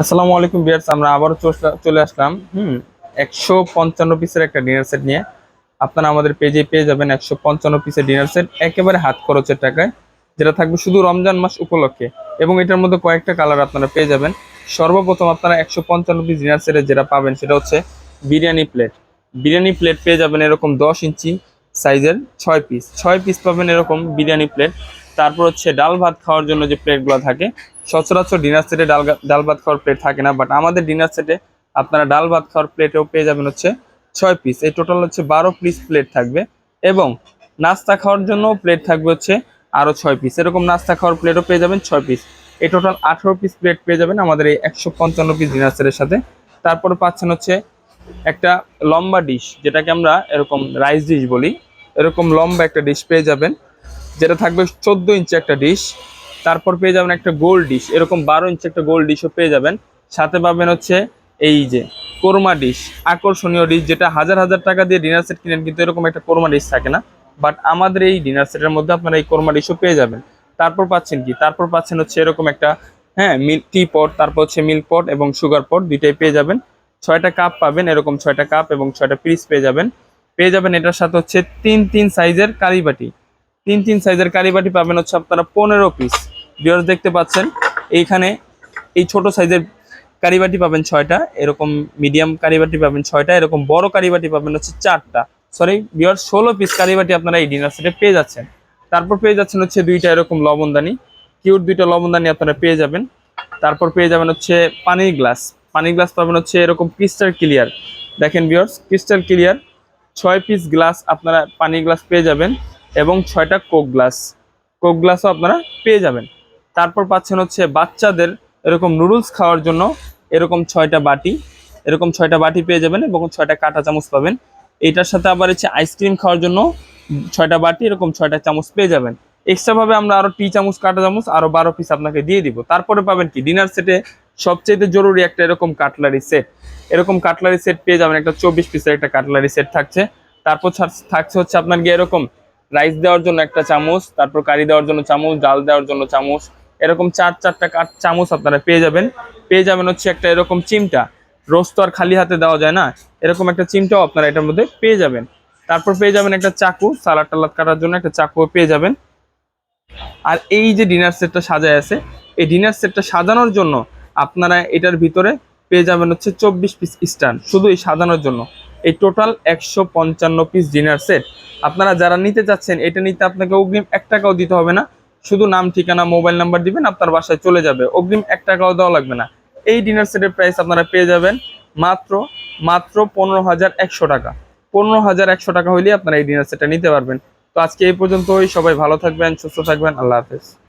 আসসালামু আলাইকুম ভিউয়ার্স, আমরা আবারও চলে আসলাম 155 পিসের একটা ডিনার সেট নিয়ে। আপনারা আমাদের পেজে পেয়ে যাবেন 155 পিসের ডিনার সেট একেবারে হাত খরচের টাকায়, যেটা থাকবে শুধু রমজান মাস উপলক্ষে। এবং এটার মধ্যে কয়েকটা কালার আপনারা পেয়ে যাবেন। সর্বপ্রথম আপনারা 155 পিস ডিনার সেটে যেটা পাবেন সেটা হচ্ছে বিরিয়ানি প্লেট। বিরিয়ানি প্লেট পেয়ে যাবেন এরকম 10 ইঞ্চি সাইজের 6 পিস। 6 পিস পাবেন এরকম বিরিয়ানি প্লেট। তারপর হচ্ছে ডাল ভাত খাওয়ার জন্য যে প্লেটগুলো থাকে, সচরাচর ডিনার সেটে ডাল ভাত খাওয়ার প্লেট থাকে না, বাট আমাদের ডিনার সেটে আপনারা ডাল ভাত খাওয়ার প্লেটেও পেয়ে যাবেন হচ্ছে 6 পিস। এই টোটাল হচ্ছে 12 পিস প্লেট থাকবে। এবং নাস্তা খাওয়ার জন্য প্লেট থাকবে হচ্ছে আরও 6 পিস। এরকম নাস্তা খাওয়ার প্লেটও পেয়ে যাবেন 6 পিস। এই টোটাল 18 পিস প্লেট পেয়ে যাবেন আমাদের এই 155 পিস ডিনার সেটের সাথে। তারপরে পাচ্ছেন হচ্ছে একটা লম্বা ডিশ, যেটাকে আমরা এরকম রাইস ডিশ বলি। এরকম লম্বা একটা ডিশ পেয়ে যাবেন, যেটা থাকবে 14 ইঞ্চি একটা ডিশ। তারপর পেয়ে যাবেন একটা গোল ডিশ, এরকম 12 ইঞ্চি একটা গোল ডিশও পেয়ে যাবেন। সাথে পাবেন হচ্ছে এই যে কোরমা ডিশ, আকর্ষণীয় ডিশ, যেটা হাজার হাজার টাকা দিয়ে ডিনার সেট কিনেন কিন্তু এরকম একটা কোরমা ডিশ থাকে না। বাট আমাদের এই ডিনার সেটের মধ্যে আপনারা এই কোরমা ডিশও পেয়ে যাবেন। তারপর পাচ্ছেন কি, তারপর পাচ্ছেন হচ্ছে এরকম একটা মিল্ক টি পট, তারপর হচ্ছে মিল্ক পট এবং সুগার পট, দুইটাই পেয়ে যাবেন। 6টা কাপ পাবেন, এরকম 6টা কাপ এবং 6টা পিস পেয়ে যাবেন। এটার সাথে হচ্ছে তিন তিন সাইজের কারিবাটি। তিন সাইজের কারিবাটি পাবেন হচ্ছে আপনারা 15 পিস। ভিউয়ার্স দেখতে পাচ্ছেন এইখানে এই ছোট সাইজের কারিবাটি পাবেন 6টা, এরকম মিডিয়াম কারিবাটি পাবেন 6টা, এরকম বড় কারিবাটি পাবেন হচ্ছে 4টা। সরি ভিউয়ার্স, 16 পিস কারিবাটি আপনারা এই ডিনার সেটে পেয়ে যাচ্ছেন। তারপর পেয়ে যাচ্ছেন হচ্ছে দুইটা এরকম লবণদানি, কিউট দুইটা লবণদানি আপনারা পেয়ে যাবেন। তারপর পেয়ে যাবেন হচ্ছে পানির গ্লাস। পানির গ্লাস পাবেন হচ্ছে এরকম ক্রিস্টাল ক্লিয়ার। দেখেন viewers, crystal clear 6 piece glass আপনারা পানির গ্লাস পেয়ে যাবেন। এবং 6টা কোক গ্লাসও আপনারা পেয়ে যাবেন। তারপর পাচ্ছেন হচ্ছে বাচ্চাদের এরকম নুডলস খাওয়ার জন্য এরকম 6টা বাটি, এরকম 6টা বাটি পেয়ে যাবেন এবং 6টা কাঁটা চামচ পাবেন। এটার সাথে আবার হচ্ছে আইসক্রিম খাওয়ার জন্য 6টা বাটি, এরকম 6টা চামচ পেয়ে যাবেন। এক্সট্রা ভাবে আমরা আরো টি চামচ কাঁটা চামচ আরো 12 পিস আপনাকে দিয়ে দিব। তারপরে পাবেন কি, ডিনার সেটে সবচেয়ে জরুরি একটা এরকম কাটলারি সেট। এরকম কাটলারি সেট পেয়ে যাবেন, একটা 24 পিসের একটা কাটলারি সেট থাকছে। তারপর থাকছে হচ্ছে আপনার গিয়ে এরকম রাইস দেওয়ার জন্য একটা চামচ, তারপর কারি দেওয়ার জন্য চামচ, ডাল দেওয়ার জন্য চামচ, এরকম চারটা চামচ আপনারা পেয়ে যাবেন। হচ্ছে একটা এরকম চিমটা, রোস্ট তো আর খালি হাতে দেওয়া যায় না, এরকম একটা চিমটাও আপনারা এটার মধ্যে পেয়ে যাবেন। তারপর পেয়ে যাবেন একটা চাকু, সালাদ টালাদ কাটার জন্য একটা চাকুও পেয়ে যাবেন। আর এই যে ডিনার সেটটা সাজায় আছে, এই ডিনার সেটটা সাজানোর জন্য আপনারা এটার ভিতরে পেয়ে যাবেন হচ্ছে 24 পিস স্ট্যান্ড, শুধু এই সাজানোর জন্য। এই টোটাল 155 পিস ডিনার সেট আপনারা যারা নিতে চাচ্ছেন, এটা নিতে আপনাকে অগ্রিম 1 টাকাও দিতে হবে না। শুধু নাম, ঠিকানা, মোবাইল নাম্বার দিবেন, আপনার বাসায় চলে যাবে, অগ্রিম 1 টাকাও দেওয়া লাগবে না। এই ডিনার সেটের প্রাইস আপনারা পেয়ে যাবেন মাত্র মাত্র 15,100 টাকা। 15,100 টাকা হইলে আপনারা এই ডিনার সেটটা নিতে পারবেন। তো আজকে এই পর্যন্তই, সবাই ভালো থাকবেন, সুস্থ থাকবেন, আল্লাহ হাফেজ।